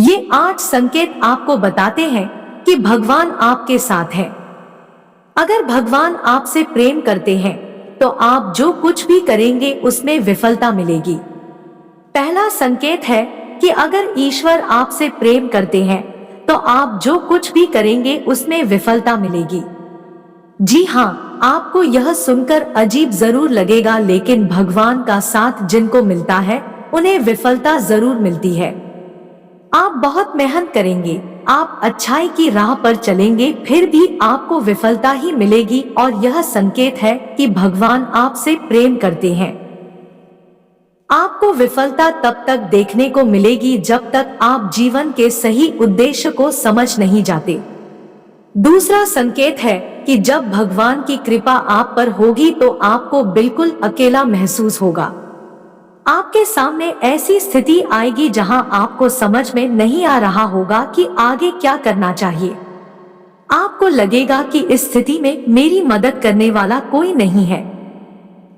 ये 8 संकेत आपको बताते हैं कि भगवान आपके साथ है। अगर भगवान आपसे प्रेम करते हैं तो आप जो कुछ भी करेंगे उसमें विफलता मिलेगी। पहला संकेत है कि अगर ईश्वर आपसे प्रेम करते हैं तो आप जो कुछ भी करेंगे उसमें विफलता मिलेगी। जी हाँ, आपको यह सुनकर अजीब जरूर लगेगा, लेकिन भगवान का साथ जिनको मिलता है उन्हें विफलता जरूर मिलती है। आप बहुत मेहनत करेंगे, आप अच्छाई की राह पर चलेंगे, फिर भी आपको विफलता ही मिलेगी, और यह संकेत है कि भगवान आपसे प्रेम करते हैं। आपको विफलता तब तक देखने को मिलेगी जब तक आप जीवन के सही उद्देश्य को समझ नहीं जाते। दूसरा संकेत है कि जब भगवान की कृपा आप पर होगी तो आपको बिल्कुल अकेला महसूस होगा। आपके सामने ऐसी स्थिति आएगी जहां आपको समझ में नहीं आ रहा होगा कि आगे क्या करना चाहिए। आपको लगेगा कि इस स्थिति में मेरी मदद करने वाला कोई नहीं है।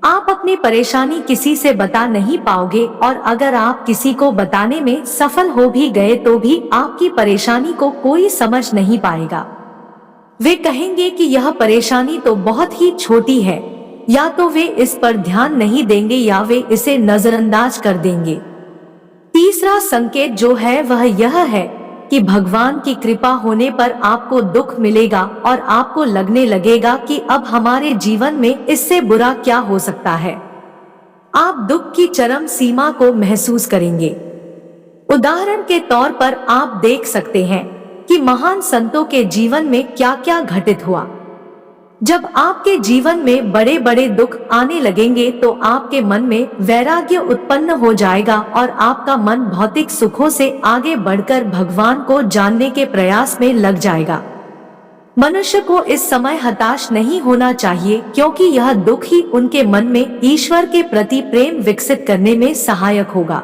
आप अपनी परेशानी किसी से बता नहीं पाओगे, और अगर आप किसी को बताने में सफल हो भी गए तो भी आपकी परेशानी को कोई समझ नहीं पाएगा। वे कहेंगे कि यह परेशानी तो बहुत ही छोटी है, या तो वे इस पर ध्यान नहीं देंगे या वे इसे नजरअंदाज कर देंगे। तीसरा संकेत जो है वह यह है कि भगवान की कृपा होने पर आपको दुख मिलेगा और आपको लगने लगेगा कि अब हमारे जीवन में इससे बुरा क्या हो सकता है। आप दुख की चरम सीमा को महसूस करेंगे। उदाहरण के तौर पर आप देख सकते हैं कि महान संतों के जीवन में क्या क्या घटित हुआ। जब आपके जीवन में बड़े बड़े दुख आने लगेंगे तो आपके मन में वैराग्य उत्पन्न हो जाएगा और आपका मन भौतिक सुखों से आगे बढ़कर भगवान को जानने के प्रयास में लग जाएगा। मनुष्य को इस समय हताश नहीं होना चाहिए, क्योंकि यह दुख ही उनके मन में ईश्वर के प्रति प्रेम विकसित करने में सहायक होगा।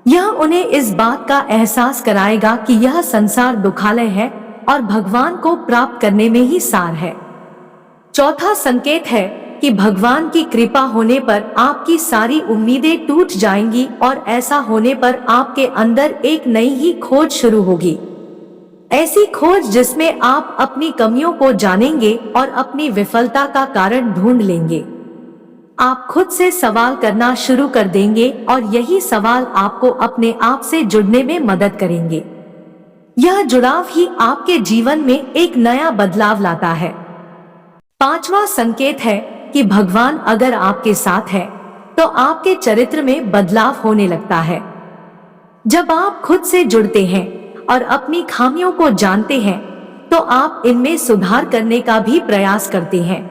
यह उन्हें इस बात का एहसास कराएगा कि यह संसार दुखालय है और भगवान को प्राप्त करने में ही सार है। चौथा संकेत है कि भगवान की कृपा होने पर आपकी सारी उम्मीदें टूट जाएंगी, और ऐसा होने पर आपके अंदर एक नई ही खोज शुरू होगी। ऐसी खोज जिसमें आप अपनी कमियों को जानेंगे और अपनी विफलता का कारण ढूंढ लेंगे। आप खुद से सवाल करना शुरू कर देंगे और यही सवाल आपको अपने आप से जुड़ने में मदद करेंगे। यह जुड़ाव ही आपके जीवन में एक नया बदलाव लाता है। पांचवा संकेत है कि भगवान अगर आपके साथ है तो आपके चरित्र में बदलाव होने लगता है। जब आप खुद से जुड़ते हैं और अपनी खामियों को जानते हैं तो आप इनमें सुधार करने का भी प्रयास करते हैं।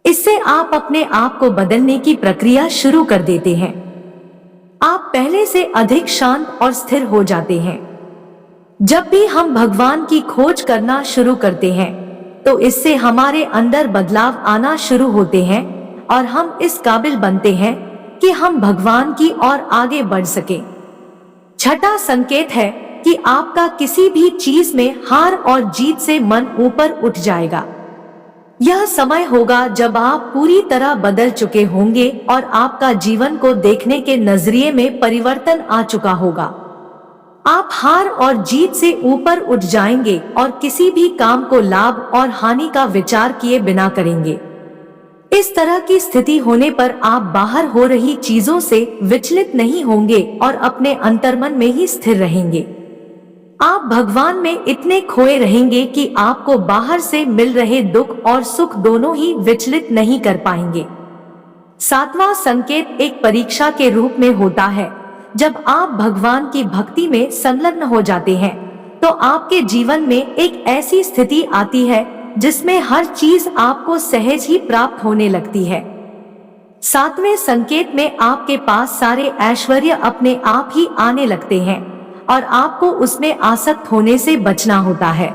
इससे आप अपने आप को बदलने की प्रक्रिया शुरू कर देते हैं। आप पहले से अधिक शांत और स्थिर हो जाते हैं। जब भी हम भगवान की खोज करना शुरू करते हैं तो इससे हमारे अंदर बदलाव आना शुरू होते हैं और हम इस काबिल बनते हैं कि हम भगवान की ओर आगे बढ़ सकें। छठा संकेत है कि आपका किसी भी चीज में हार और जीत से मन ऊपर उठ जाएगा। यह समय होगा जब आप पूरी तरह बदल चुके होंगे और आपका जीवन को देखने के नजरिए में परिवर्तन आ चुका होगा। आप हार और जीत से ऊपर उठ जाएंगे और किसी भी काम को लाभ और हानि का विचार किए बिना करेंगे। इस तरह की स्थिति होने पर आप बाहर हो रही चीजों से विचलित नहीं होंगे और अपने अंतर्मन में ही स्थिर रहेंगे। आप भगवान में इतने खोए रहेंगे कि आपको बाहर से मिल रहे दुख और सुख दोनों ही विचलित नहीं कर पाएंगे। सातवां संकेत एक परीक्षा के रूप में होता है। जब आप भगवान की भक्ति में संलग्न हो जाते हैं तो आपके जीवन में एक ऐसी स्थिति आती है जिसमें हर चीज आपको सहज ही प्राप्त होने लगती है। सातवें संकेत में आपके पास सारे ऐश्वर्य अपने आप ही आने लगते हैं और आपको उसमें आसक्त होने से बचना होता है।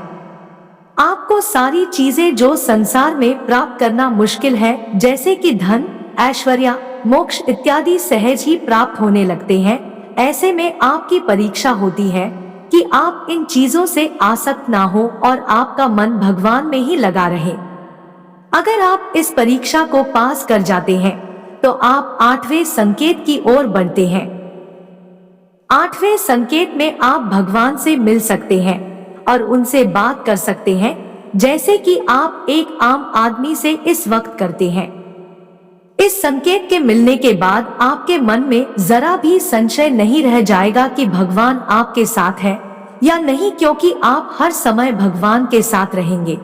आपको सारी चीजें जो संसार में प्राप्त करना मुश्किल है, जैसे कि धन, ऐश्वर्य, मोक्ष इत्यादि सहज ही प्राप्त होने लगते हैं। ऐसे में आपकी परीक्षा होती है कि आप इन चीजों से आसक्त ना हो और आपका मन भगवान में ही लगा रहे। अगर आप इस परीक्षा को पास कर जाते हैं तो आप आठवें संकेत की ओर बढ़ते हैं। 8वें संकेत में आप भगवान से मिल सकते हैं और उनसे बात कर सकते हैं, जैसे कि आप एक आम आदमी से इस वक्त करते हैं। इस संकेत के मिलने के बाद आपके मन में जरा भी संशय नहीं रह जाएगा कि भगवान आपके साथ है या नहीं, क्योंकि आप हर समय भगवान के साथ रहेंगे।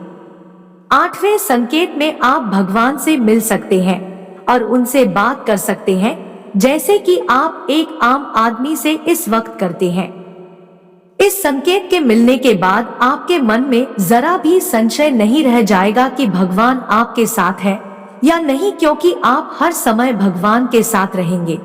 8वें संकेत में आप भगवान से मिल सकते हैं और उनसे बात कर सकते हैं, जैसे कि आप एक आम आदमी से इस वक्त करते हैं। इस संकेत के मिलने के बाद आपके मन में जरा भी संशय नहीं रह जाएगा कि भगवान आपके साथ है या नहीं, क्योंकि आप हर समय भगवान के साथ रहेंगे।